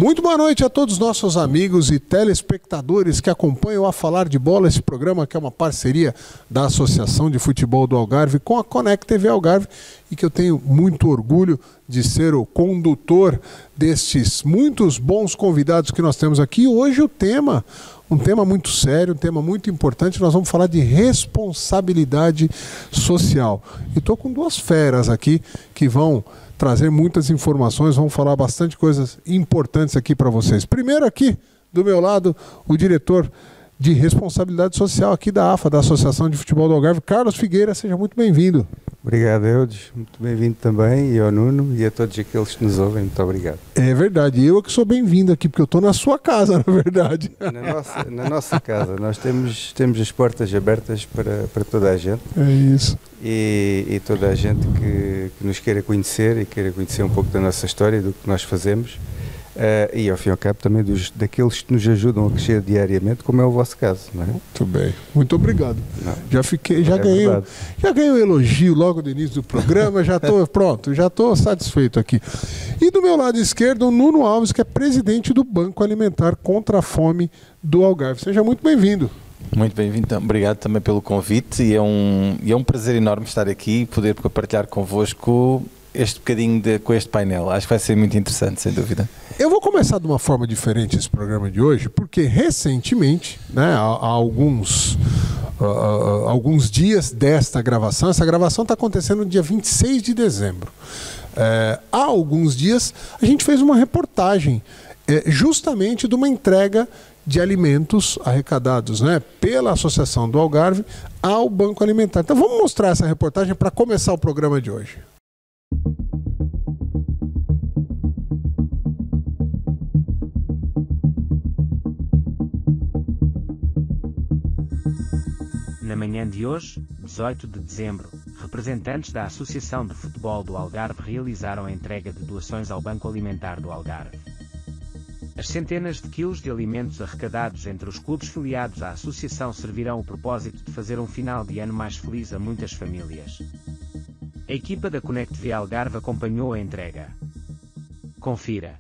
Muito boa noite a todos os nossos amigos e telespectadores que acompanham a Falar de Bola, esse programa que é uma parceria da Associação de Futebol do Algarve com a Connect TV Algarve e que eu tenho muito orgulho de ser o condutor destes muitos bons convidados que nós temos aqui. Hoje um tema muito sério, um tema muito importante, nós vamos falar de responsabilidade social. E estou com duas feras aqui que vão trazer muitas informações, vamos falar bastante coisas importantes aqui para vocês. Primeiro aqui, do meu lado, o diretor de responsabilidade social aqui da AFA, da Associação de Futebol do Algarve, Carlos Figueira, seja muito bem-vindo. Obrigado, Eudes, muito bem-vindo também, e ao Nuno e a todos aqueles que nos ouvem, muito obrigado. É verdade, eu que sou bem-vindo aqui, porque eu estou na sua casa, na verdade. Na nossa casa, nós temos as portas abertas para toda a gente. É isso. E toda a gente que nos queira conhecer e queira conhecer um pouco da nossa história, do que nós fazemos. E ao fim e ao cabo também daqueles que nos ajudam a crescer diariamente, como é o vosso caso, não é? Muito bem, muito obrigado. Não. Já ganhei um elogio logo no início do programa, já estou pronto, já estou satisfeito aqui. E do meu lado esquerdo, o Nuno Alves, que é presidente do Banco Alimentar contra a Fome do Algarve. Seja muito bem-vindo. Muito bem-vindo, obrigado também pelo convite e é um prazer enorme estar aqui e poder partilhar convosco este bocadinho com este painel. Acho que vai ser muito interessante, sem dúvida. Eu vou começar de uma forma diferente esse programa de hoje, porque recentemente, né, há alguns dias desta gravação, essa gravação está acontecendo no dia 26 de dezembro. Há alguns dias a gente fez uma reportagem justamente de uma entrega de alimentos arrecadados, né, pela Associação do Algarve ao Banco Alimentar. Então vamos mostrar essa reportagem para começar o programa de hoje. Na manhã de hoje, 18 de dezembro, representantes da Associação de Futebol do Algarve realizaram a entrega de doações ao Banco Alimentar do Algarve. As centenas de quilos de alimentos arrecadados entre os clubes filiados à associação servirão o propósito de fazer um final de ano mais feliz a muitas famílias. A equipa da Connect TV Algarve acompanhou a entrega. Confira.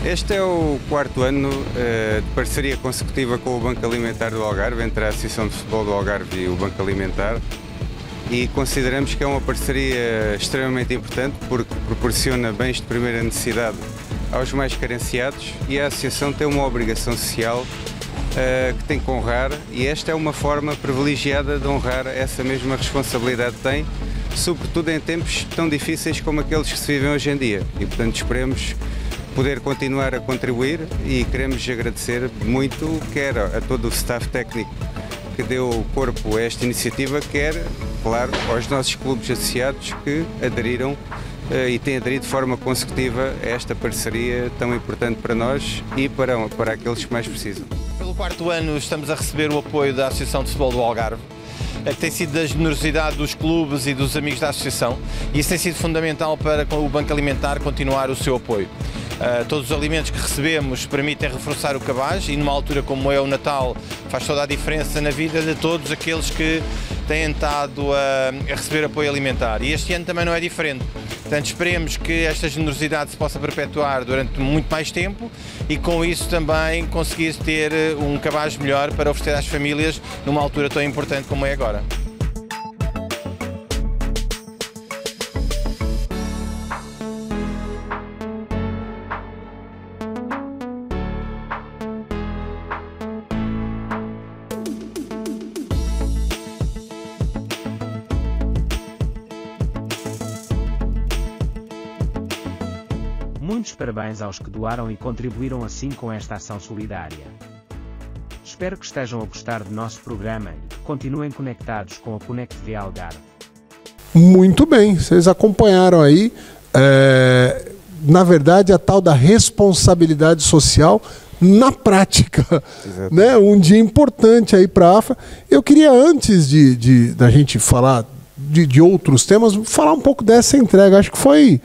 Este é o quarto ano de parceria consecutiva com o Banco Alimentar do Algarve, entre a Associação de Futebol do Algarve e o Banco Alimentar, e consideramos que é uma parceria extremamente importante porque proporciona bens de primeira necessidade aos mais carenciados e a Associação tem uma obrigação social que tem que honrar, e esta é uma forma privilegiada de honrar essa mesma responsabilidade que tem, sobretudo em tempos tão difíceis como aqueles que se vivem hoje em dia, e portanto esperemos poder continuar a contribuir e queremos agradecer muito, quer a todo o staff técnico que deu corpo a esta iniciativa, quer, claro, aos nossos clubes associados que aderiram e têm aderido de forma consecutiva a esta parceria tão importante para nós e para aqueles que mais precisam. Pelo quarto ano estamos a receber o apoio da Associação de Futebol do Algarve, que tem sido da generosidade dos clubes e dos amigos da Associação, e isso tem sido fundamental para o Banco Alimentar continuar o seu apoio. Todos os alimentos que recebemos permitem reforçar o cabaz e numa altura como é o Natal faz toda a diferença na vida de todos aqueles que têm estado a receber apoio alimentar, e este ano também não é diferente. Portanto, esperemos que esta generosidade se possa perpetuar durante muito mais tempo e com isso também conseguir ter um cabaz melhor para oferecer às famílias numa altura tão importante como é agora. Muitos parabéns aos que doaram e contribuíram assim com esta ação solidária. Espero que estejam a gostar do nosso programa e continuem conectados com a Connect TV Algarve. Muito bem, vocês acompanharam aí, na verdade, a tal da responsabilidade social na prática, né? Um dia importante aí para a AFA. Eu queria, antes da gente falar de outros temas, falar um pouco dessa entrega. Acho que foi,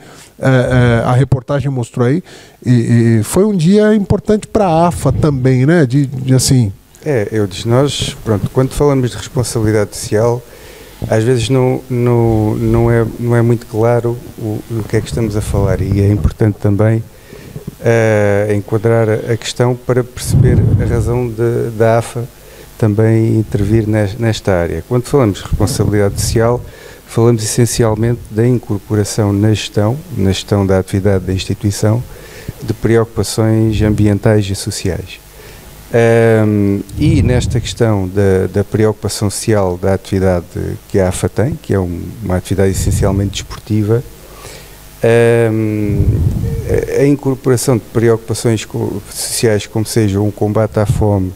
a reportagem mostrou aí, e foi um dia importante para a AFA também, né? Assim... Eu disse, nós, pronto, quando falamos de responsabilidade social, às vezes não é muito claro o que é que estamos a falar, e é importante também enquadrar a questão para perceber a razão da AFA também intervir nesta área. Quando falamos de responsabilidade social, falamos essencialmente da incorporação na gestão da atividade da instituição, de preocupações ambientais e sociais. E nesta questão da preocupação social da atividade que a AFA tem, que é uma atividade essencialmente desportiva, a incorporação de preocupações sociais, como seja um combate à fome,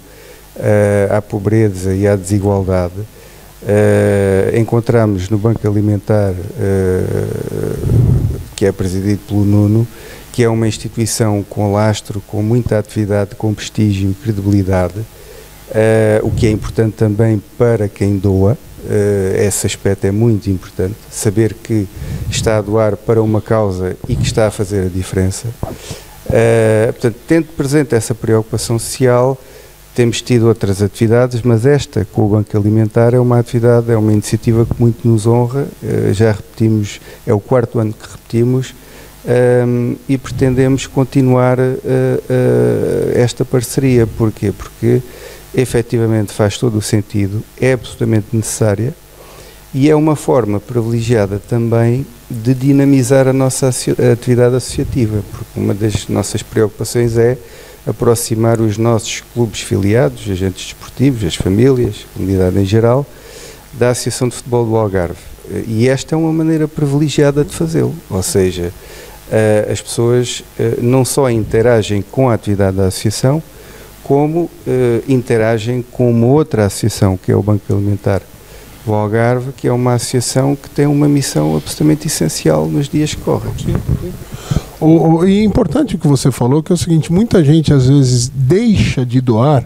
à pobreza e à desigualdade, encontramos no Banco Alimentar, que é presidido pelo Nuno, que é uma instituição com lastro, com muita atividade, com prestígio e credibilidade, o que é importante também para quem doa. Esse aspecto é muito importante, saber que está a doar para uma causa e que está a fazer a diferença. Portanto, tendo presente essa preocupação social, temos tido outras atividades, mas esta com o Banco Alimentar é uma atividade, é uma iniciativa que muito nos honra. Já repetimos, é o 4º ano que repetimos, e pretendemos continuar esta parceria. Porquê? Porque efetivamente faz todo o sentido, é absolutamente necessária e é uma forma privilegiada também de dinamizar a nossa atividade associativa, porque uma das nossas preocupações é aproximar os nossos clubes filiados, os agentes desportivos, as famílias, a comunidade em geral, da Associação de Futebol do Algarve. E esta é uma maneira privilegiada de fazê-lo, ou seja, as pessoas não só interagem com a atividade da associação, como interagem com uma outra associação, que é o Banco Alimentar do Algarve, que é uma associação que tem uma missão absolutamente essencial nos dias que correm. E é importante o que você falou, que é o seguinte: muita gente às vezes deixa de doar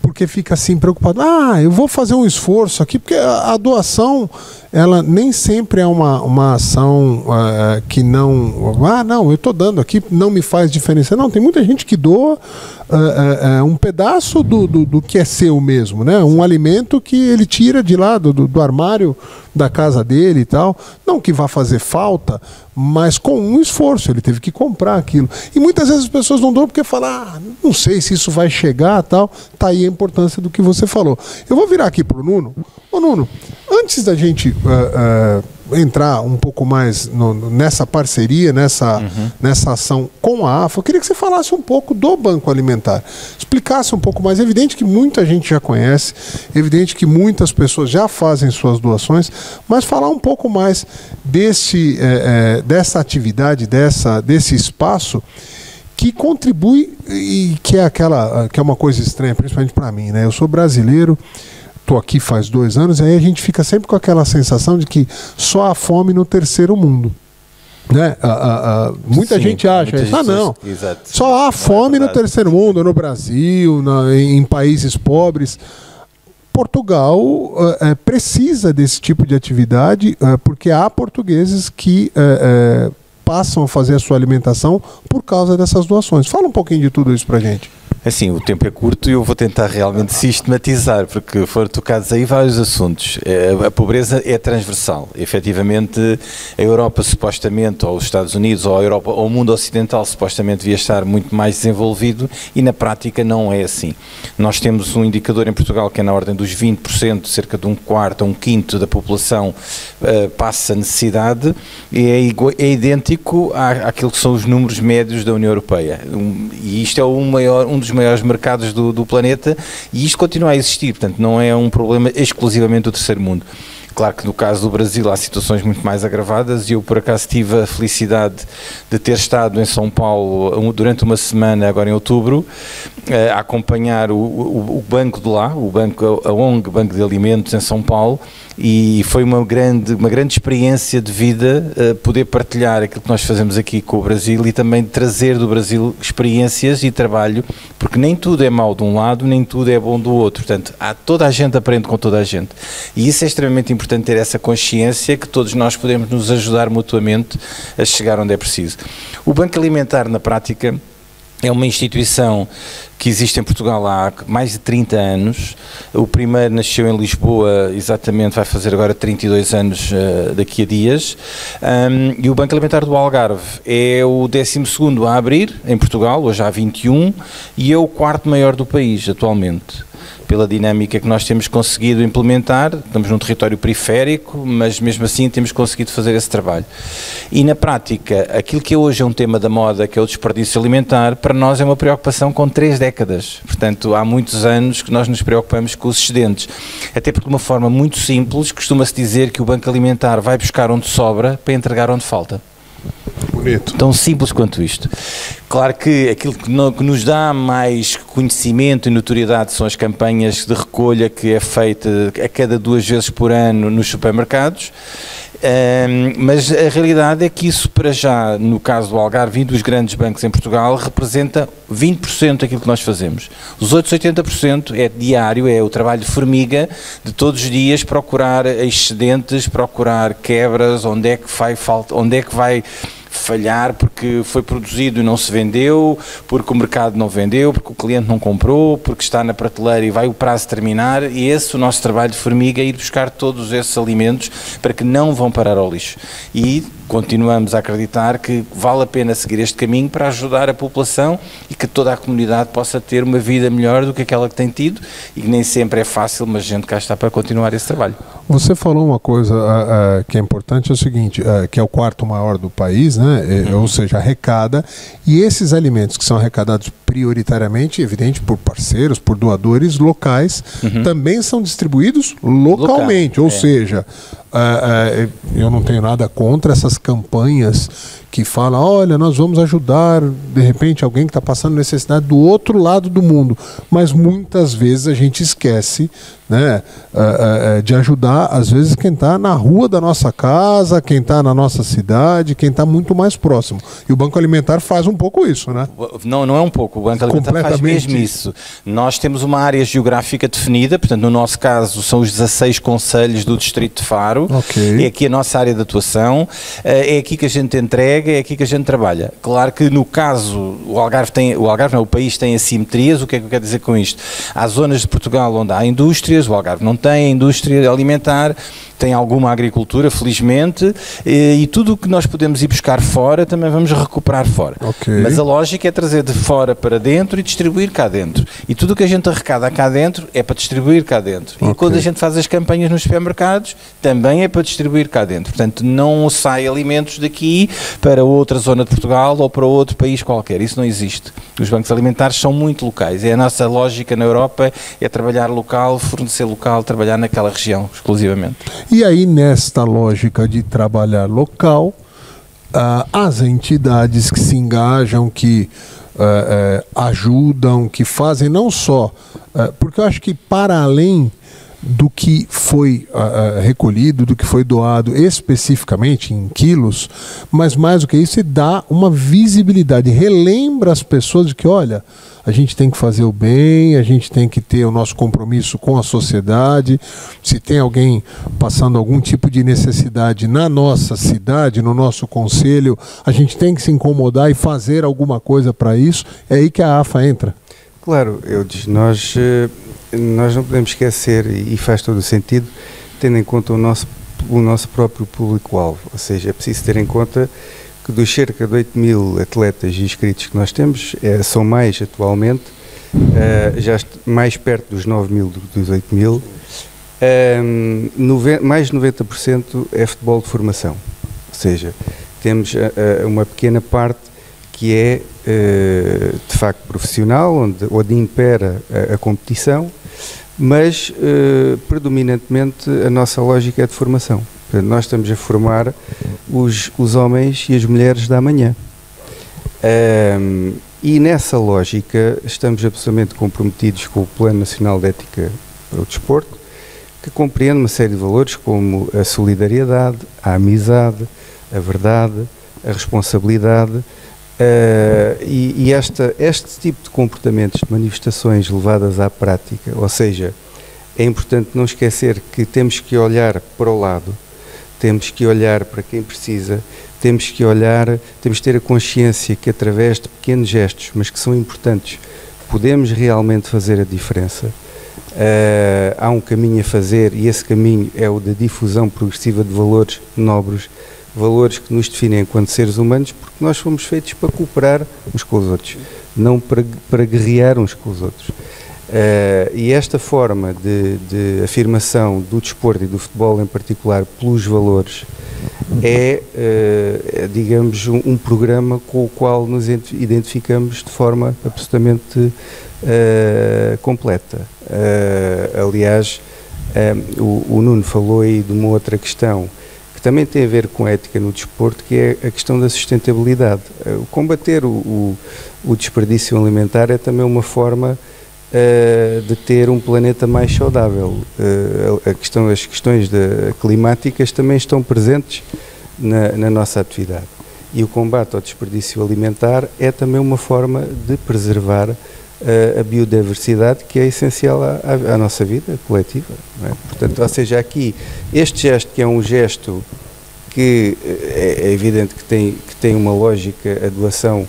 porque fica assim preocupado, eu vou fazer um esforço aqui, porque a doação, ela nem sempre é uma ação que não, eu estou dando aqui, não me faz diferença. Não, tem muita gente que doa um pedaço do que é seu mesmo, né? Um alimento que ele tira de lá do armário da casa dele e tal, não que vá fazer falta, mas com um esforço, ele teve que comprar aquilo. E muitas vezes as pessoas não doam porque falam, não sei se isso vai chegar, tal. Tá aí a importância do que você falou. Eu vou virar aqui pro Nuno. Ô Nuno, antes da gente entrar um pouco mais nessa parceria, nessa ação com a AFA, eu queria que você falasse um pouco do Banco Alimentar, explicasse um pouco mais. É evidente que muita gente já conhece, é evidente que muitas pessoas já fazem suas doações, mas falar um pouco mais dessa atividade, desse espaço que contribui e que é uma coisa estranha, principalmente para mim, né? Eu sou brasileiro, estou aqui faz 2 anos, e aí a gente fica sempre com aquela sensação de que só há fome no terceiro mundo, né? Muita gente acha isso. Não, exato. Só há fome no terceiro mundo, no Brasil, em países pobres. Portugal precisa desse tipo de atividade, porque há portugueses que passam a fazer a sua alimentação por causa dessas doações. Fala um pouquinho de tudo isso pra gente. Assim, o tempo é curto e eu vou tentar realmente sistematizar, porque foram tocados aí vários assuntos. A pobreza é transversal. Efetivamente, a Europa supostamente, ou os Estados Unidos, ou a Europa, ou o mundo ocidental supostamente devia estar muito mais desenvolvido e na prática não é assim. Nós temos um indicador em Portugal que é na ordem dos 20%, cerca de 1/4 a 1/5 da população passa necessidade, e é idêntico àquilo que são os números médios da União Europeia. E isto é um dos maiores mercados do planeta, e isto continua a existir, portanto não é um problema exclusivamente do terceiro mundo. Claro que no caso do Brasil há situações muito mais agravadas, e eu por acaso tive a felicidade de ter estado em São Paulo durante uma semana, agora em outubro, a acompanhar o banco de lá, a ONG Banco de Alimentos em São Paulo, e foi uma grande experiência de vida poder partilhar aquilo que nós fazemos aqui com o Brasil e também trazer do Brasil experiências e trabalho, porque nem tudo é mau de um lado, nem tudo é bom do outro. Portanto, toda a gente aprende com toda a gente. E isso é extremamente importante, ter essa consciência que todos nós podemos nos ajudar mutuamente a chegar onde é preciso. O Banco Alimentar, na prática, é uma instituição que existe em Portugal há mais de 30 anos. O primeiro nasceu em Lisboa, exatamente, vai fazer agora 32 anos daqui a dias. E o Banco Alimentar do Algarve é o 12º a abrir em Portugal, hoje há 21, e é o 4º maior do país atualmente. Pela dinâmica que nós temos conseguido implementar, estamos num território periférico, mas mesmo assim temos conseguido fazer esse trabalho. E na prática, aquilo que hoje é um tema da moda, que é o desperdício alimentar, para nós é uma preocupação com 3 décadas. Portanto, há muitos anos que nós nos preocupamos com os excedentes. Até porque, de uma forma muito simples, costuma-se dizer que o Banco Alimentar vai buscar onde sobra para entregar onde falta. Bonito. Tão simples quanto isto. Claro que aquilo que nos dá mais conhecimento e notoriedade são as campanhas de recolha que é feita a cada 2 vezes por ano nos supermercados, mas a realidade é que isso, para já, no caso do Algarve e dos grandes bancos em Portugal, representa 20% daquilo que nós fazemos. Os outros 80% é diário, é o trabalho de formiga de todos os dias, procurar excedentes, procurar quebras, onde é que vai falhar porque foi produzido e não se vendeu, porque o mercado não vendeu, porque o cliente não comprou, porque está na prateleira e vai o prazo terminar. E esse, o nosso trabalho de formiga, é ir buscar todos esses alimentos para que não vão parar ao lixo. E continuamos a acreditar que vale a pena seguir este caminho para ajudar a população e que toda a comunidade possa ter uma vida melhor do que aquela que tem tido, e que nem sempre é fácil, mas a gente cá está para continuar esse trabalho. Você falou uma coisa que é importante, é o seguinte, que é o 4º maior do país, né? Ou seja, arrecada, e esses alimentos que são arrecadados prioritariamente, evidente, por parceiros, por doadores locais, também são distribuídos localmente, ou seja, eu não tenho nada contra essas campanhas que falam, olha, nós vamos ajudar, de repente, alguém que está passando necessidade do outro lado do mundo, mas muitas vezes a gente esquece, né, de ajudar, às vezes, quem está na rua da nossa casa, quem está na nossa cidade, quem está muito mais próximo. E o Banco Alimentar faz um pouco isso, né? Não é um pouco, o Banco Alimentar faz mesmo isso. Nós temos uma área geográfica definida, portanto, no nosso caso, são os 16 concelhos do Distrito de Faro. Okay. É aqui a nossa área de atuação, é aqui que a gente entrega, é aqui que a gente trabalha. Claro que no caso, o país tem assimetrias. O que é que eu quero dizer com isto? Há zonas de Portugal onde há indústrias, o Algarve não tem indústria alimentar, tem alguma agricultura, felizmente, e tudo o que nós podemos ir buscar fora também vamos recuperar fora. Okay. Mas a lógica é trazer de fora para dentro e distribuir cá dentro. E tudo o que a gente arrecada cá dentro é para distribuir cá dentro. E quando a gente faz as campanhas nos supermercados, também é para distribuir cá dentro. Portanto, não sai alimentos daqui para outra zona de Portugal ou para outro país qualquer. Isso não existe. Os bancos alimentares são muito locais. É a nossa lógica na Europa, é trabalhar local, fornecer local, trabalhar naquela região exclusivamente. E aí, nesta lógica de trabalhar local, as entidades que se engajam, que ajudam, que fazem não só... porque eu acho que, para além do que foi recolhido, do que foi doado especificamente em quilos, mas mais do que isso, dá uma visibilidade, relembra as pessoas de que, olha, a gente tem que fazer o bem, a gente tem que ter o nosso compromisso com a sociedade. Se tem alguém passando algum tipo de necessidade na nossa cidade, no nosso concelho, a gente tem que se incomodar e fazer alguma coisa para isso. É aí que a AFA entra. Claro, nós não podemos esquecer, e faz todo o sentido, tendo em conta o nosso próprio público-alvo. Ou seja, é preciso ter em conta que dos cerca de 8.000 atletas inscritos que nós temos, são mais atualmente, já mais perto dos 9.000 do que dos 8.000, mais de 90% é futebol de formação. Ou seja, temos uma pequena parte que é de facto profissional, onde impera a competição, mas predominantemente a nossa lógica é de formação. Portanto, nós estamos a formar os homens e as mulheres da amanhã. E nessa lógica estamos absolutamente comprometidos com o Plano Nacional de Ética para o Desporto, que compreende uma série de valores como a solidariedade, a amizade, a verdade, a responsabilidade, este tipo de comportamentos, de manifestações levadas à prática, ou seja, é importante não esquecer que temos que olhar para o lado, temos que olhar para quem precisa, temos que ter a consciência que através de pequenos gestos, mas que são importantes, podemos realmente fazer a diferença. Há um caminho a fazer e esse caminho é o da difusão progressiva de valores nobres, valores que nos definem enquanto seres humanos, porque nós fomos feitos para cooperar uns com os outros, não para guerrear uns com os outros. E esta forma de afirmação do desporto e do futebol em particular pelos valores digamos, um programa com o qual nos identificamos de forma absolutamente completa. Aliás, o Nuno falou aí de uma outra questão que também tem a ver com a ética no desporto, que é a questão da sustentabilidade. Combater o desperdício alimentar é também uma forma de ter um planeta mais saudável. As questões climáticas também estão presentes na nossa atividade. E o combate ao desperdício alimentar é também uma forma de preservar a biodiversidade, que é essencial à nossa vida coletiva. Não é? Portanto, ou seja, aqui, este gesto, que é um gesto que é evidente que tem uma lógica, a doação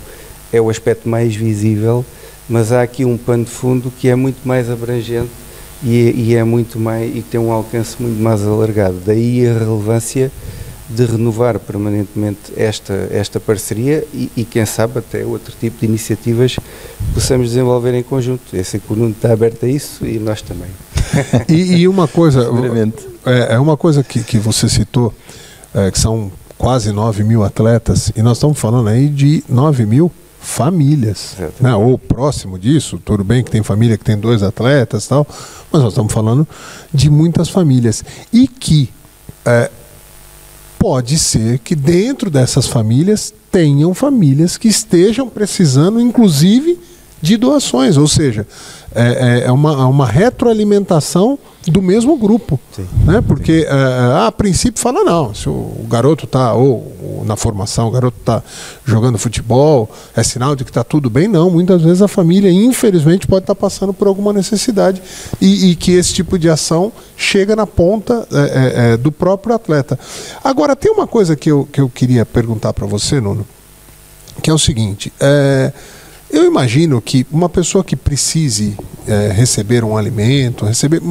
é o aspecto mais visível, mas há aqui um pano de fundo que é muito mais abrangente e tem um alcance muito mais alargado. Daí a relevância de renovar permanentemente esta parceria e quem sabe até outro tipo de iniciativas que possamos desenvolver em conjunto. Eu sei que o Nuno está aberto a isso e nós também. E uma coisa, uma coisa que você citou, que são quase 9.000 atletas, e nós estamos falando aí de 9.000 famílias, né? Ou próximo disso, tudo bem que tem família que tem 2 atletas e tal, mas nós estamos falando de muitas famílias e que pode ser que dentro dessas famílias tenham famílias que estejam precisando inclusive de doações, ou seja, é uma retroalimentação do mesmo grupo, né? Porque a princípio fala não, se o garoto está, ou na formação o garoto está jogando futebol, é sinal de que está tudo bem. Não, muitas vezes a família infelizmente pode estar passando por alguma necessidade e que esse tipo de ação chega na ponta do próprio atleta. Agora tem uma coisa que eu queria perguntar para você, Nuno, que é o seguinte, eu imagino que uma pessoa que precise receber um alimento,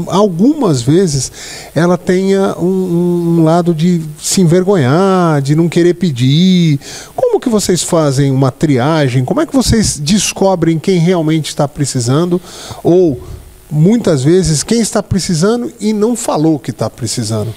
algumas vezes ela tenha um lado de se envergonhar, de não querer pedir. Como que vocês fazem uma triagem? Como é que vocês descobrem quem realmente está precisando? Ou, muitas vezes, quem está precisando e não falou que está precisando?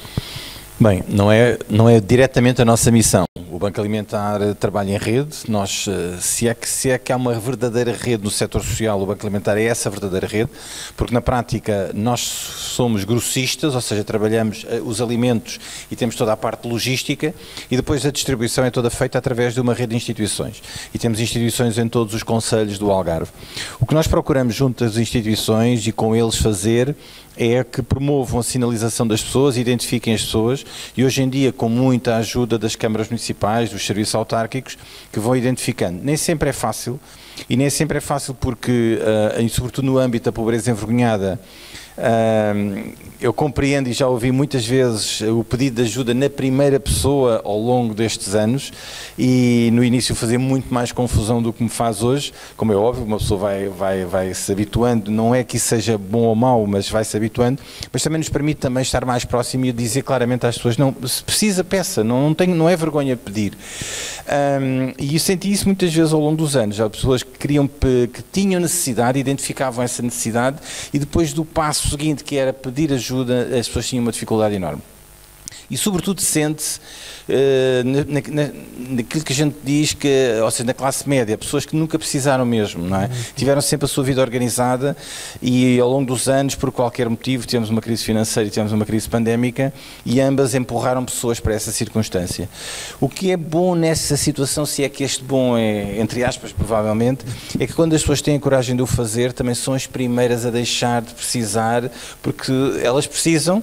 Bem, não é diretamente a nossa missão. O Banco Alimentar trabalha em rede. Nós, se é que há uma verdadeira rede no setor social, o Banco Alimentar é essa verdadeira rede, porque na prática nós somos grossistas, ou seja, trabalhamos os alimentos e temos toda a parte logística e depois a distribuição é toda feita através de uma rede de instituições. E temos instituições em todos os concelhos do Algarve. O que nós procuramos junto às instituições e com eles fazer é que promovam a sinalização das pessoas, identifiquem as pessoas e hoje em dia com muita ajuda das câmaras municipais, dos serviços autárquicos, que vão identificando. Nem sempre é fácil e nem sempre é fácil porque, sobretudo no âmbito da pobreza envergonhada, eu compreendo e já ouvi muitas vezes o pedido de ajuda na primeira pessoa ao longo destes anos e no início fazia muito mais confusão do que me faz hoje. Como é óbvio, uma pessoa vai se habituando, não é que isso seja bom ou mau, mas vai se habituando, mas também nos permite também estar mais próximo e dizer claramente às pessoas, não, se precisa peça, não é vergonha pedir. E eu senti isso muitas vezes ao longo dos anos. Há pessoas que tinham necessidade, identificavam essa necessidade e depois do passo seguinte, que era pedir ajuda, as pessoas tinham uma dificuldade enorme. e sobretudo sente-se naquilo que a gente diz que, ou seja, na classe média, pessoas que nunca precisaram mesmo, não é? Tiveram sempre a sua vida organizada e ao longo dos anos, por qualquer motivo, tivemos uma crise financeira e tivemos uma crise pandémica e ambas empurraram pessoas para essa circunstância. O que é bom nessa situação, se é que este bom é, entre aspas, provavelmente, é que quando as pessoas têm a coragem de o fazer, também são as primeiras a deixar de precisar, porque elas precisam,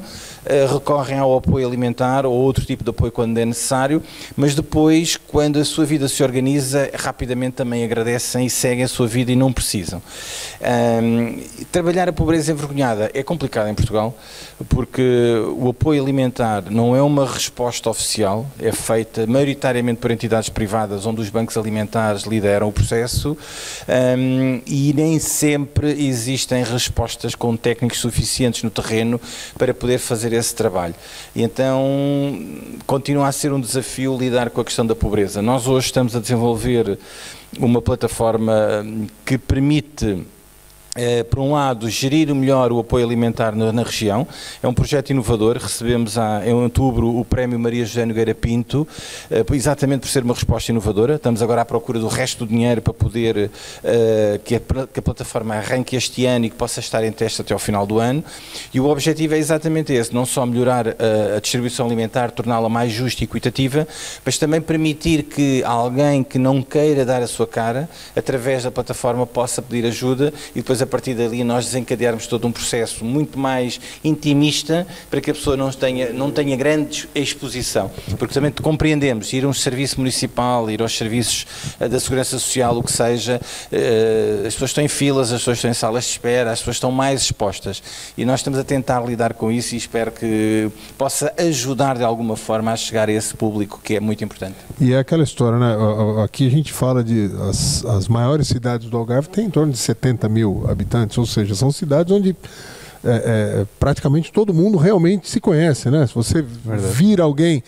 recorrem ao apoio alimentar ou outro tipo de apoio quando é necessário, mas depois, quando a sua vida se organiza, rapidamente também agradecem e seguem a sua vida e não precisam. Trabalhar a pobreza envergonhada é complicado em Portugal, porque o apoio alimentar não é uma resposta oficial, é feita maioritariamente por entidades privadas, onde os bancos alimentares lideram o processo, e nem sempre existem respostas com técnicos suficientes no terreno para poder fazer esse trabalho. E então continua a ser um desafio lidar com a questão da pobreza. Nós hoje estamos a desenvolver uma plataforma que permite, por um lado, gerir melhor o apoio alimentar na região. É um projeto inovador. Recebemos em outubro o prémio Maria José Nogueira Pinto, exatamente por ser uma resposta inovadora. Estamos agora à procura do resto do dinheiro para poder que a plataforma arranque este ano e que possa estar em teste até ao final do ano. E o objetivo é exatamente esse, não só melhorar a distribuição alimentar, torná-la mais justa e equitativa, mas também permitir que alguém que não queira dar a sua cara, através da plataforma, possa pedir ajuda e depois a partir dali nós desencadearmos todo um processo muito mais intimista para que a pessoa não tenha grande exposição, porque também compreendemos, ir a um serviço municipal, ir aos serviços da Segurança Social, o que seja, as pessoas estão em filas, as pessoas estão em salas de espera, as pessoas estão mais expostas e nós estamos a tentar lidar com isso e espero que possa ajudar de alguma forma a chegar a esse público que é muito importante. E é aquela história, né? Aqui a gente fala de as maiores cidades do Algarve têm em torno de 70 mil habitantes, ou seja, são cidades onde praticamente todo mundo realmente se conhece, né? Se você ver alguém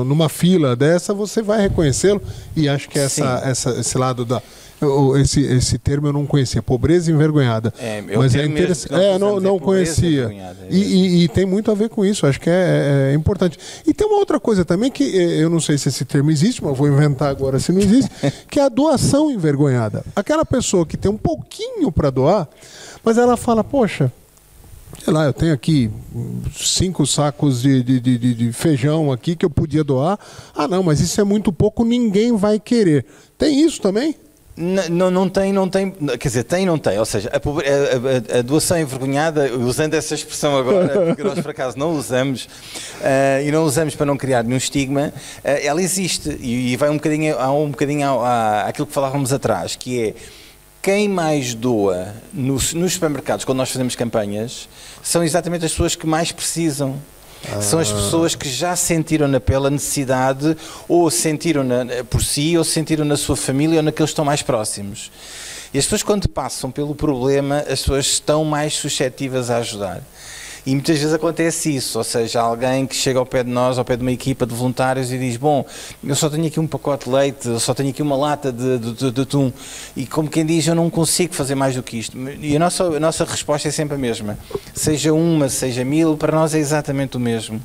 numa fila dessa, você vai reconhecê-lo e acho que esse lado esse termo eu não conhecia, pobreza envergonhada. Mas é interessante. Não conhecia. E tem muito a ver com isso, acho que é importante. E tem uma outra coisa também que eu não sei se esse termo existe, mas vou inventar agora se não existe, que é a doação envergonhada. Aquela pessoa que tem um pouquinho para doar, mas ela fala, poxa, sei lá, eu tenho aqui 5 sacos de feijão aqui que eu podia doar. Ah, não, mas isso é muito pouco, ninguém vai querer. Tem isso também? Não tem, quer dizer, tem e não tem, ou seja, a doação envergonhada, usando essa expressão agora, porque nós por acaso não usamos, e não usamos para não criar nenhum estigma, ela existe e vai um bocadinho àquilo que falávamos atrás, que é, quem mais doa nos supermercados, quando nós fazemos campanhas, são exatamente as pessoas que mais precisam. São as pessoas que já sentiram na pele a necessidade, ou sentiram por si, ou sentiram na sua família, ou naqueles que estão mais próximos. E as pessoas, quando passam pelo problema, as pessoas estão mais suscetíveis a ajudar. E muitas vezes acontece isso, ou seja, alguém que chega ao pé de nós, ao pé de uma equipa de voluntários e diz, bom, eu só tenho aqui um pacote de leite, eu só tenho aqui uma lata de atum, e como quem diz, eu não consigo fazer mais do que isto. E a nossa resposta é sempre a mesma, seja uma, seja 1000, para nós é exatamente o mesmo.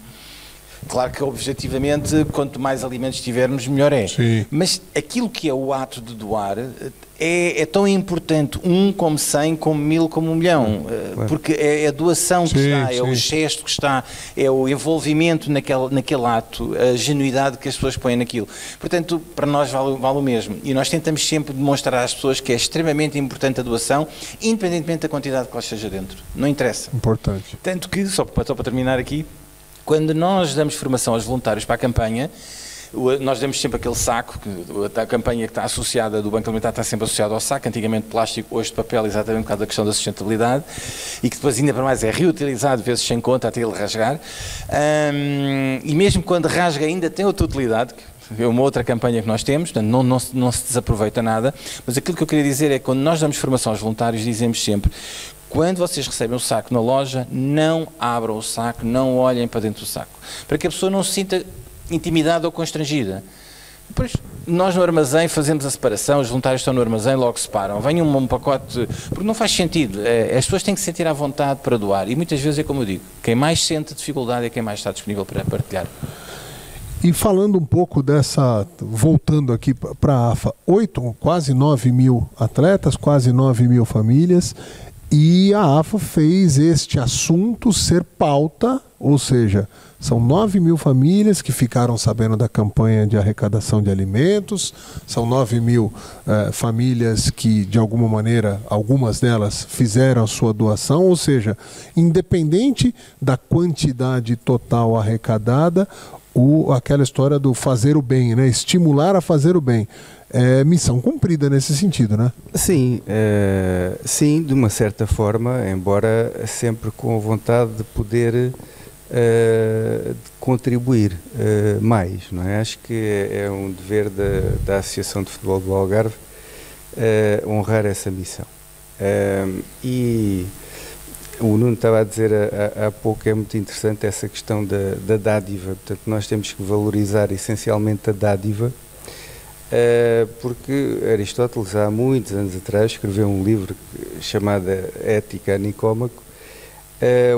Claro que, objetivamente, quanto mais alimentos tivermos, melhor é. Sim. Mas aquilo que é o ato de doar é tão importante, 1 como 100, como 1000, como 1 milhão. Claro. Porque é a doação que está, é o gesto que está, é o envolvimento naquele ato, a genuidade que as pessoas põem naquilo. Portanto, para nós vale o mesmo. E nós tentamos sempre demonstrar às pessoas que é extremamente importante a doação, independentemente da quantidade que lá esteja dentro. Não interessa. Importante. Tanto que, só para terminar aqui, quando nós damos formação aos voluntários para a campanha, nós damos sempre aquele saco, a campanha que está associada do Banco Alimentar está sempre associada ao saco, antigamente plástico, hoje de papel, exatamente por causa da questão da sustentabilidade, e que depois ainda para mais é reutilizado, vezes sem conta, até ele rasgar, e mesmo quando rasga ainda tem outra utilidade, é uma outra campanha que nós temos, portanto não se desaproveita nada, mas aquilo que eu queria dizer é que quando nós damos formação aos voluntários, dizemos sempre, quando vocês recebem o saco na loja, não abram o saco, não olhem para dentro do saco, para que a pessoa não se sinta intimidada ou constrangida. Pois, nós no armazém fazemos a separação, os voluntários estão no armazém, logo separam. Vem um pacote, porque não faz sentido. As pessoas têm que se sentir à vontade para doar. E muitas vezes é como eu digo, quem mais sente dificuldade é quem mais está disponível para partilhar. E falando um pouco voltando aqui para a AFA, quase 9 mil atletas, quase 9 mil famílias, e a AFA fez este assunto ser pauta, ou seja, são 9 mil famílias que ficaram sabendo da campanha de arrecadação de alimentos, são 9 mil famílias que, de alguma maneira, algumas delas fizeram a sua doação, ou seja, independente da quantidade total arrecadada, aquela história do fazer o bem, né? Estimular a fazer o bem. É missão cumprida nesse sentido, né? Sim, sim, de uma certa forma, embora sempre com a vontade de poder contribuir mais, não é? Acho que é um dever da Associação de Futebol do Algarve honrar essa missão. E o Nuno estava a dizer há pouco, é muito interessante essa questão da dádiva. Portanto, nós temos que valorizar essencialmente a dádiva, porque Aristóteles, há muitos anos atrás, escreveu um livro chamado Ética a Nicómaco,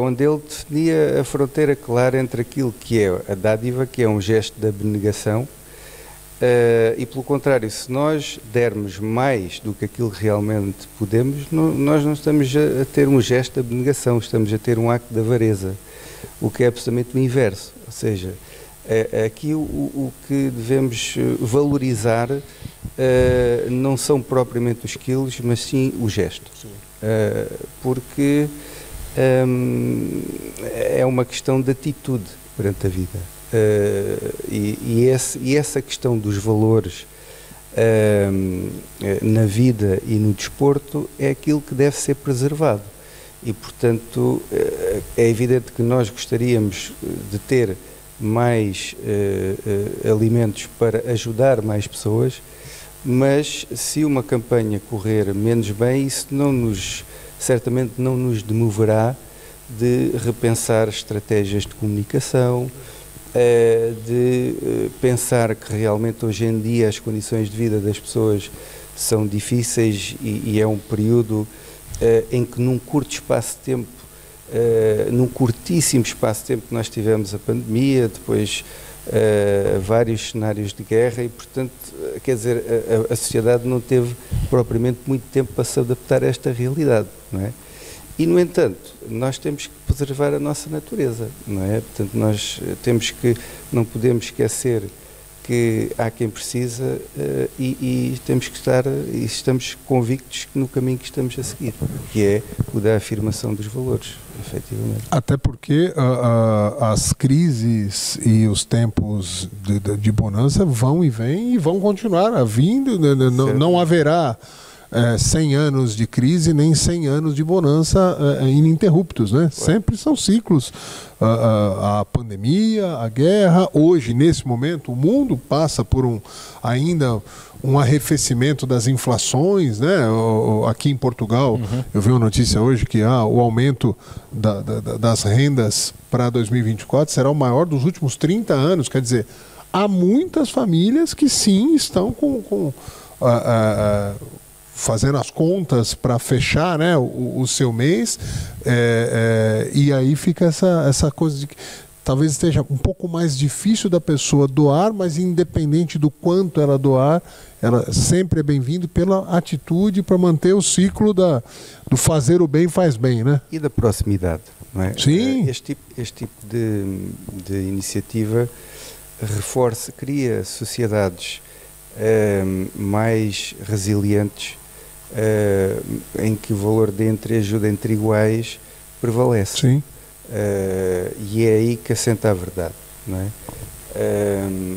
onde ele definia a fronteira clara entre aquilo que é a dádiva, que é um gesto de abnegação, e pelo contrário, se nós dermos mais do que aquilo que realmente podemos, nós não estamos a ter um gesto de abnegação, estamos a ter um acto de avareza, o que é absolutamente o inverso. Ou seja, aqui o que devemos valorizar não são propriamente os quilos, mas sim o gesto, porque é uma questão de atitude perante a vida. E essa questão dos valores na vida e no desporto é aquilo que deve ser preservado. E, portanto, é evidente que nós gostaríamos de ter mais alimentos para ajudar mais pessoas, mas se uma campanha correr menos bem, isso certamente não nos demoverá de repensar estratégias de comunicação, de pensar que realmente hoje em dia as condições de vida das pessoas são difíceis e é um período em que num curto espaço de tempo, num curtíssimo espaço de tempo que nós tivemos a pandemia, depois vários cenários de guerra e, portanto, quer dizer, a sociedade não teve propriamente muito tempo para se adaptar a esta realidade, não é? E, no entanto, nós temos que preservar a nossa natureza, não é? Portanto, não podemos esquecer que há quem precisa e temos que estar, e estamos convictos no caminho que estamos a seguir, que é o da afirmação dos valores, efetivamente. Até porque as crises e os tempos de bonança vão e vêm e vão continuar vindo, não haverá 100 anos de crise, nem 100 anos de bonança ininterruptos, né? Sempre são ciclos. A pandemia, a guerra, hoje, nesse momento, o mundo passa por ainda um arrefecimento das inflações, né? Aqui em Portugal, eu vi uma notícia hoje que o aumento das rendas para 2024 será o maior dos últimos 30 anos. Quer dizer, há muitas famílias que sim estão fazendo as contas para fechar, né, o seu mês, e aí fica essa coisa de que talvez esteja um pouco mais difícil da pessoa doar, mas independente do quanto ela doar, ela sempre é bem-vindo pela atitude para manter o ciclo do fazer o bem faz bem, né? E da proximidade, não é? Sim. Este tipo de iniciativa cria sociedades mais resilientes, em que o valor de ajuda entre iguais prevalece. Sim. E é aí que assenta a verdade, não é?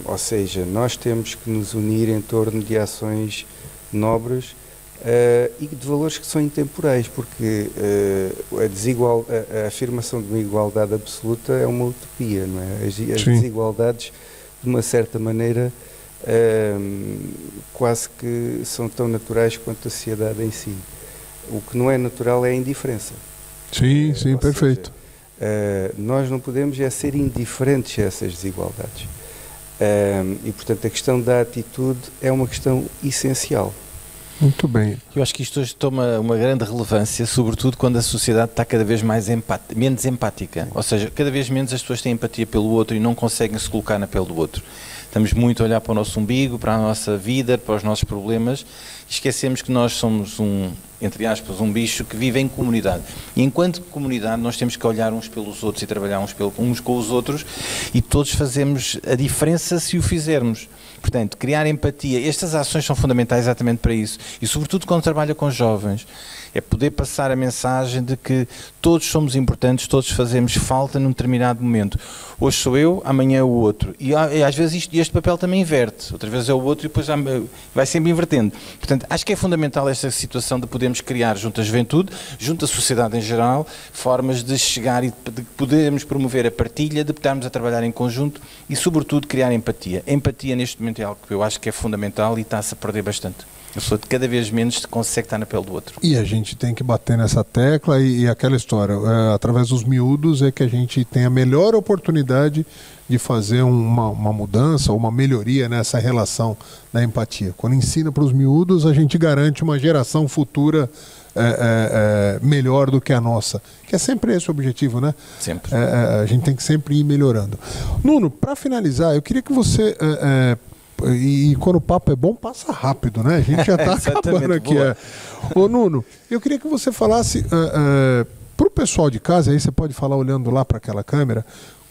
Ou seja, nós temos que nos unir em torno de ações nobres e de valores que são intemporais, porque a afirmação de uma igualdade absoluta é uma utopia, não é? As desigualdades, de uma certa maneira, quase que são tão naturais quanto a sociedade em si. O que não é natural é a indiferença. Sim, perfeito. Nós não podemos ser indiferentes a essas desigualdades. E, portanto, a questão da atitude é uma questão essencial. Muito bem. Eu acho que isto hoje toma uma grande relevância, sobretudo quando a sociedade está cada vez menos empática. Ou seja, cada vez menos as pessoas têm empatia pelo outro e não conseguem se colocar na pele do outro. Estamos muito a olhar para o nosso umbigo, para a nossa vida, para os nossos problemas, e esquecemos que nós somos entre aspas, um bicho que vive em comunidade. E enquanto comunidade nós temos que olhar uns pelos outros e trabalhar uns com os outros, e todos fazemos a diferença se o fizermos. Portanto, criar empatia, estas ações são fundamentais exatamente para isso, e sobretudo quando trabalha com jovens, é poder passar a mensagem de que todos somos importantes, todos fazemos falta num determinado momento. Hoje sou eu, amanhã é o outro, e às vezes este papel também inverte, outras vezes é o outro e depois vai sempre invertendo. Portanto, acho que é fundamental esta situação de podermos criar junto à juventude, junto à sociedade em geral, formas de chegar e de podermos promover a partilha, de estarmos a trabalhar em conjunto e sobretudo criar empatia. A empatia neste momento é algo que eu acho que é fundamental e está-se a perder bastante. A pessoa cada vez menos consegue estar na pele do outro. E a gente tem que bater nessa tecla e aquela história, através dos miúdos é que a gente tem a melhor oportunidade de fazer uma mudança, uma melhoria nessa relação da empatia. Quando ensina para os miúdos, a gente garante uma geração futura melhor do que a nossa, que é sempre esse o objetivo, né? Sempre. A gente tem que sempre ir melhorando. Nuno, para finalizar, eu queria que você... E quando o papo é bom, passa rápido, né? A gente já está acabando aqui. Ô Nuno, eu queria que você falasse para o pessoal de casa, aí você pode falar olhando lá para aquela câmera,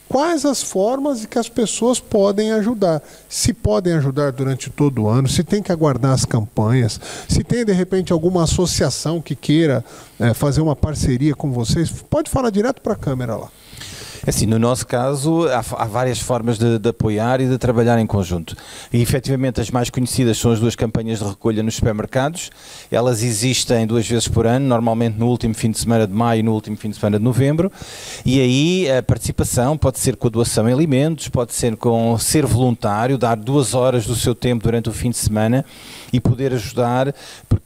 quais as formas que as pessoas podem ajudar. Se podem ajudar durante todo o ano, se tem que aguardar as campanhas, se tem de repente alguma associação que queira fazer uma parceria com vocês, pode falar direto para a câmera lá. Assim, no nosso caso, há várias formas de apoiar e de trabalhar em conjunto. E, efetivamente, as mais conhecidas são as 2 campanhas de recolha nos supermercados. Elas existem 2 vezes por ano, normalmente no último fim de semana de maio e no último fim de semana de novembro. E aí a participação pode ser com a doação de alimentos, pode ser com ser voluntário, dar 2 horas do seu tempo durante o fim de semana e poder ajudar,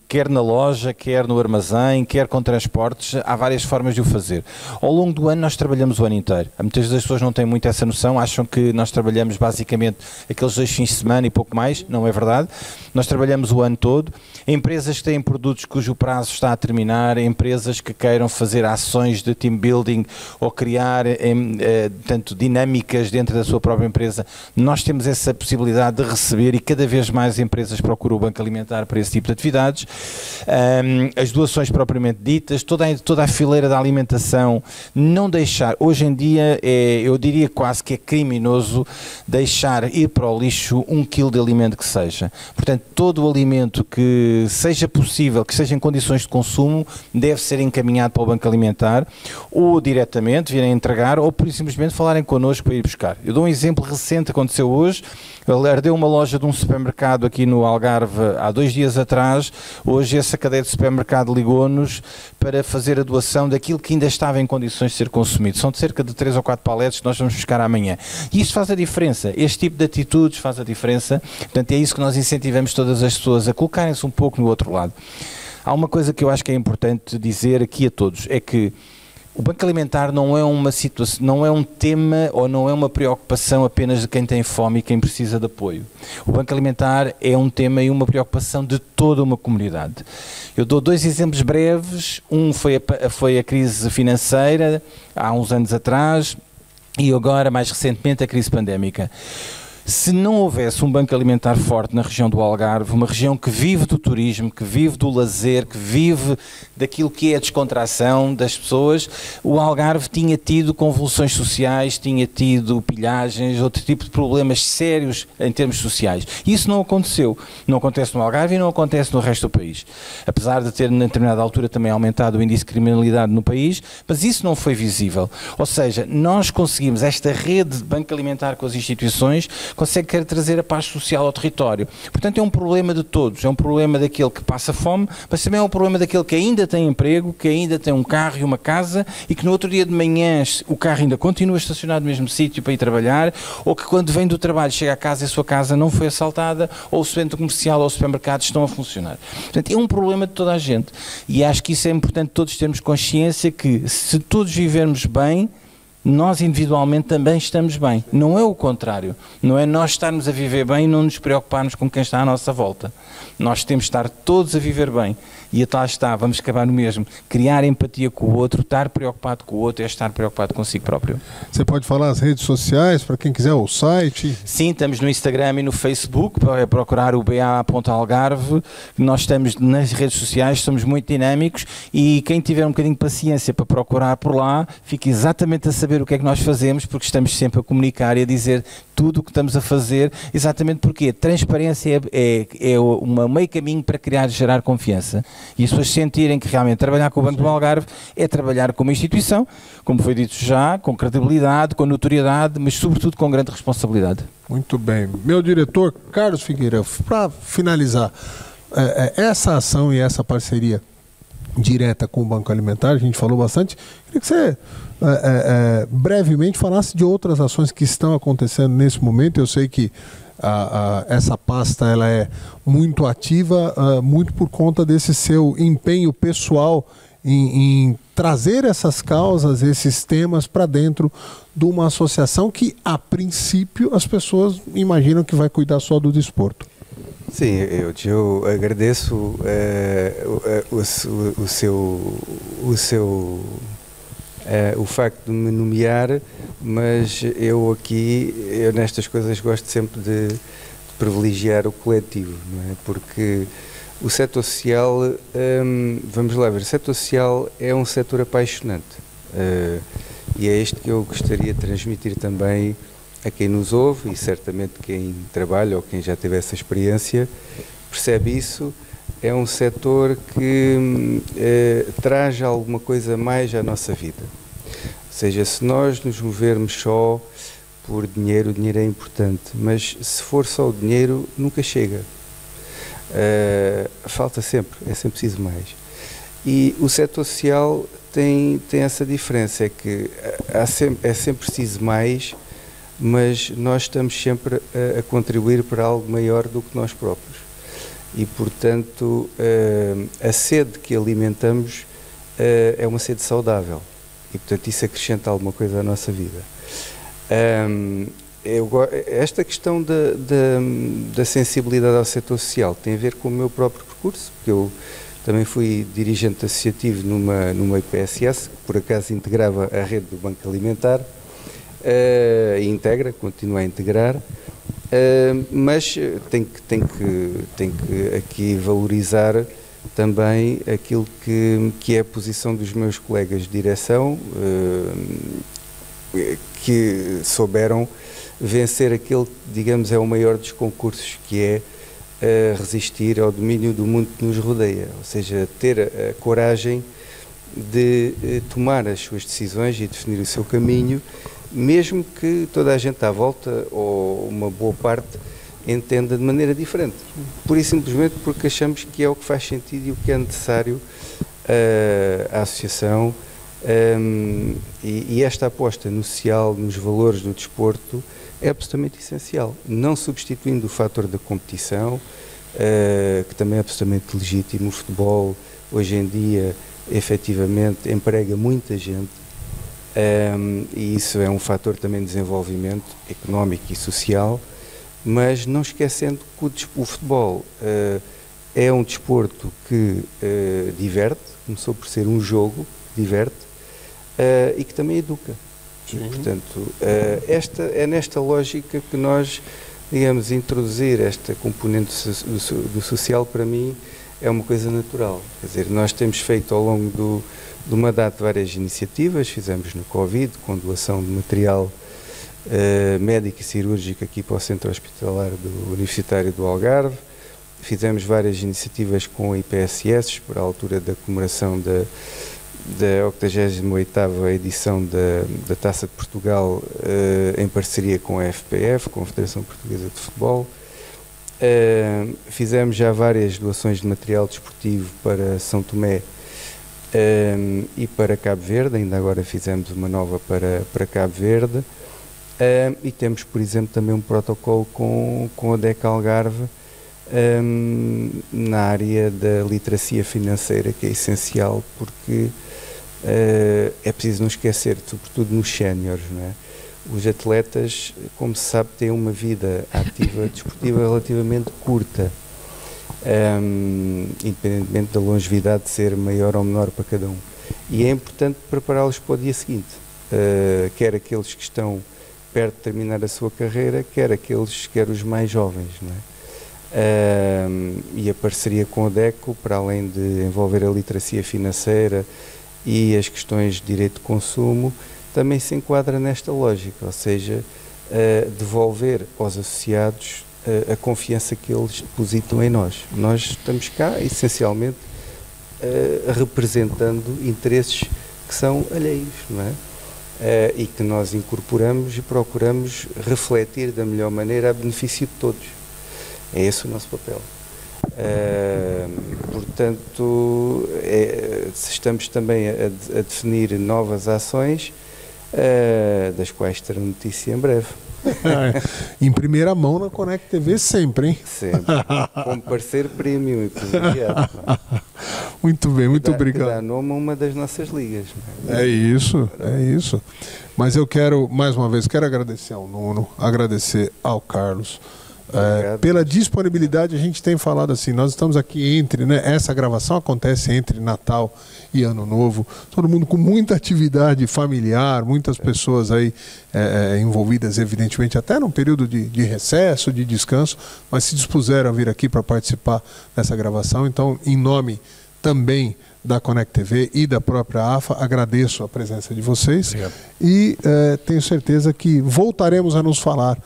quer na loja, quer no armazém, quer com transportes, há várias formas de o fazer. Ao longo do ano nós trabalhamos o ano inteiro. Muitas das pessoas não têm muito essa noção, acham que nós trabalhamos basicamente aqueles 2 fins de semana e pouco mais, não é verdade. Nós trabalhamos o ano todo. Empresas que têm produtos cujo prazo está a terminar, empresas que queiram fazer ações de team building ou criar tanto dinâmicas dentro da sua própria empresa, nós temos essa possibilidade de receber e cada vez mais empresas procuram o Banco Alimentar para esse tipo de atividades. As doações propriamente ditas, toda a fileira da alimentação, não deixar, hoje em dia eu diria quase que é criminoso deixar ir para o lixo 1 quilo de alimento que seja. Portanto, todo o alimento que seja possível, que seja em condições de consumo, deve ser encaminhado para o Banco Alimentar, ou diretamente virem entregar, ou por simplesmente falarem connosco para ir buscar. Eu dou um exemplo recente, aconteceu hoje. Ardeu uma loja de um supermercado aqui no Algarve há 2 dias atrás. Hoje essa cadeia de supermercado ligou-nos para fazer a doação daquilo que ainda estava em condições de ser consumido. São de cerca de 3 ou 4 paletes que nós vamos buscar amanhã. E isso faz a diferença. Este tipo de atitudes faz a diferença. Portanto, é isso que nós incentivamos todas as pessoas a colocarem-se um pouco no outro lado. Há uma coisa que eu acho que é importante dizer aqui a todos, é que o Banco Alimentar não é uma situação, não é um tema ou não é uma preocupação apenas de quem tem fome e quem precisa de apoio. O Banco Alimentar é um tema e uma preocupação de toda uma comunidade. Eu dou 2 exemplos breves. Um foi a crise financeira há uns anos atrás e agora, mais recentemente, a crise pandémica. Se não houvesse um banco alimentar forte na região do Algarve, uma região que vive do turismo, que vive do lazer, que vive daquilo que é a descontração das pessoas, o Algarve tinha tido convulsões sociais, tinha tido pilhagens, outro tipo de problemas sérios em termos sociais. Isso não aconteceu. Não acontece no Algarve e não acontece no resto do país. Apesar de ter, na determinada altura, também aumentado o índice de criminalidade no país, mas isso não foi visível. Ou seja, nós conseguimos, esta rede de banco alimentar com as instituições, consegue trazer a paz social ao território. Portanto, é um problema de todos. É um problema daquele que passa fome, mas também é um problema daquele que ainda tem emprego, que ainda tem um carro e uma casa e que no outro dia de manhã o carro ainda continua estacionado no mesmo sítio para ir trabalhar, ou que quando vem do trabalho chega a casa e a sua casa não foi assaltada, ou o centro comercial ou o supermercado estão a funcionar. Portanto, é um problema de toda a gente. E acho que isso é importante todos termos consciência que se todos vivermos bem, nós individualmente também estamos bem. Não é o contrário. Não é nós estarmos a viver bem e não nos preocuparmos com quem está à nossa volta. Nós temos de estar todos a viver bem. E até lá está, vamos acabar no mesmo. Criar empatia com o outro, estar preocupado com o outro é estar preocupado consigo próprio. Você pode falar as redes sociais, para quem quiser, o site? Sim, estamos no Instagram e no Facebook, para procurar o BA.Algarve. Nós estamos nas redes sociais, somos muito dinâmicos e quem tiver um bocadinho de paciência para procurar por lá, fica exatamente a saber o que é que nós fazemos, porque estamos sempre a comunicar e a dizer tudo o que estamos a fazer, exatamente porque a transparência é um meio caminho para gerar confiança. E as pessoas sentirem que realmente trabalhar com o Banco do Algarve é trabalhar com uma instituição, como foi dito já, com credibilidade, com notoriedade, mas sobretudo com grande responsabilidade. Muito bem. Meu diretor, Carlos Figueiredo, para finalizar, essa ação e essa parceria direta com o Banco Alimentar, a gente falou bastante, queria que você brevemente falasse de outras ações que estão acontecendo nesse momento. Eu sei que essa pasta ela é muito ativa, muito por conta desse seu empenho pessoal em trazer essas causas, esses temas para dentro de uma associação que, a princípio, as pessoas imaginam que vai cuidar só do desporto. Sim, eu agradeço o facto de me nomear, mas eu nestas coisas gosto sempre de privilegiar o coletivo, não é? Porque o setor social, vamos lá ver, o setor social é um setor apaixonante e é isto que eu gostaria de transmitir também a quem nos ouve, e certamente quem trabalha ou quem já teve essa experiência percebe isso. É um setor que traz alguma coisa mais à nossa vida. Ou seja, se nós nos movermos só por dinheiro, o dinheiro é importante, mas se for só o dinheiro, nunca chega. Falta sempre, é sempre preciso mais. E o setor social tem essa diferença, é que é sempre preciso mais, mas nós estamos sempre a contribuir para algo maior do que nós próprios. E, portanto, a sede que alimentamos é uma sede saudável. E, portanto, isso acrescenta alguma coisa à nossa vida. Esta questão da sensibilidade ao setor social tem a ver com o meu próprio percurso, porque eu também fui dirigente associativo numa IPSS, que por acaso integrava a rede do Banco Alimentar, e continua a integrar, mas tem que aqui valorizar também aquilo que é a posição dos meus colegas de direção, que souberam vencer aquele que, digamos, é o maior dos concursos, que é resistir ao domínio do mundo que nos rodeia, ou seja, ter a coragem de tomar as suas decisões e definir o seu caminho, mesmo que toda a gente à volta, ou uma boa parte, entenda de maneira diferente. Pura e simplesmente porque achamos que é o que faz sentido e o que é necessário à associação. E esta aposta no social, nos valores do desporto, é absolutamente essencial, não substituindo o fator da competição, que também é absolutamente legítimo. O futebol, hoje em dia, efetivamente, emprega muita gente, e isso é um fator também de desenvolvimento económico e social, mas não esquecendo que o futebol é um desporto que diverte, começou por ser um jogo, diverte, e que também educa. E, portanto, é nesta lógica que nós, digamos, introduzir esta componente do social, para mim, é uma coisa natural. Quer dizer, nós temos feito ao longo de uma data várias iniciativas, fizemos no Covid, com doação de material médico e cirúrgico aqui para o Centro Hospitalar Universitário do Algarve, fizemos várias iniciativas com a IPSS, por a altura da comemoração da 88ª edição da Taça de Portugal, em parceria com a FPF, com a Federação Portuguesa de Futebol. Fizemos já várias doações de material desportivo para São Tomé e para Cabo Verde, ainda agora fizemos uma nova para Cabo Verde, e temos, por exemplo, também um protocolo com a DEC Algarve na área da literacia financeira, que é essencial, porque é preciso não esquecer, sobretudo nos séniores, não é? Os atletas, como se sabe, têm uma vida ativa desportiva relativamente curta, independentemente da longevidade ser maior ou menor para cada um. E é importante prepará-los para o dia seguinte, quer aqueles que estão perto de terminar a sua carreira, quer os mais jovens, não é? E a parceria com a DECO, para além de envolver a literacia financeira e as questões de direito de consumo, também se enquadra nesta lógica, ou seja, devolver aos associados a confiança que eles depositam em nós. Nós estamos cá, essencialmente, representando interesses que são alheios, não é? E que nós incorporamos e procuramos refletir da melhor maneira a benefício de todos. É esse o nosso papel. Portanto, estamos também a definir novas ações, das quais terão notícia em breve. Em primeira mão na Connect TV sempre, hein? Sempre. Como parceiro premium e privilegiado. Muito bem, muito obrigado. Dá nome a uma das nossas ligas. É isso, é isso. Mas eu quero, mais uma vez, agradecer ao Nuno, agradecer ao Carlos. Pela disponibilidade. A gente tem falado assim, nós estamos aqui entre, né, essa gravação acontece entre Natal e Ano Novo, todo mundo com muita atividade familiar, muitas pessoas aí envolvidas, evidentemente, até num período de recesso, de descanso, mas se dispuseram a vir aqui para participar dessa gravação. Então, em nome também da Connect TV e da própria AFA, agradeço a presença de vocês. Obrigado. E tenho certeza que voltaremos a nos falar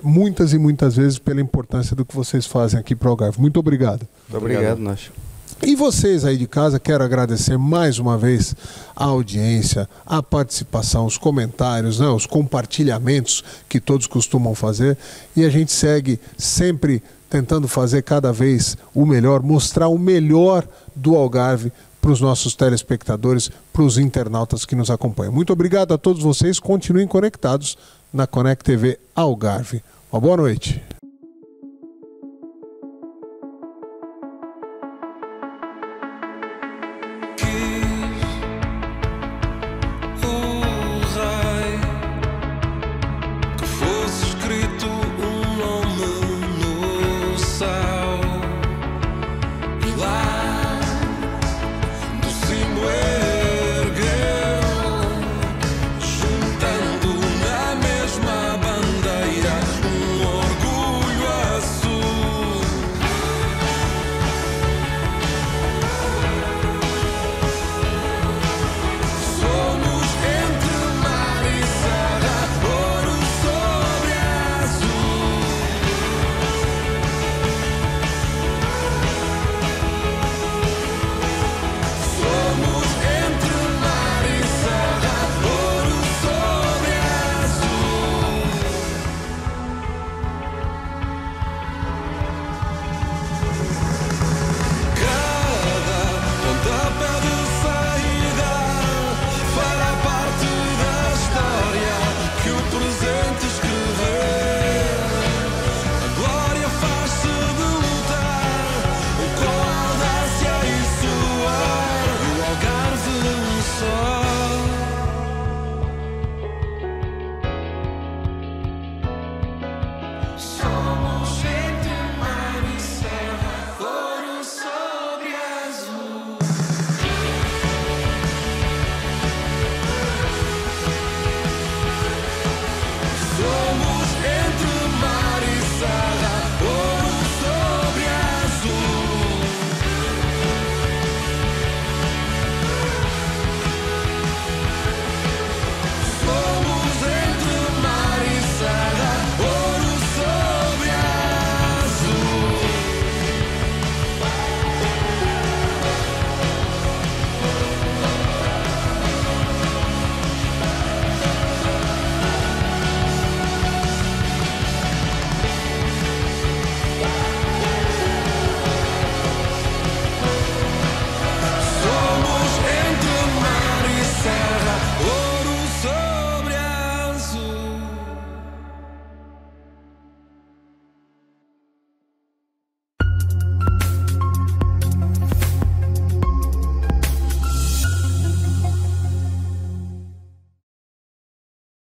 muitas e muitas vezes pela importância do que vocês fazem aqui para o Algarve. Muito obrigado. Muito obrigado, nós. E vocês aí de casa, quero agradecer mais uma vez a audiência, a participação, os comentários, né, os compartilhamentos que todos costumam fazer. E a gente segue sempre tentando fazer cada vez o melhor, mostrar o melhor do Algarve para os nossos telespectadores, para os internautas que nos acompanham. Muito obrigado a todos vocês. Continuem conectados na Connect TV Algarve. Uma boa noite.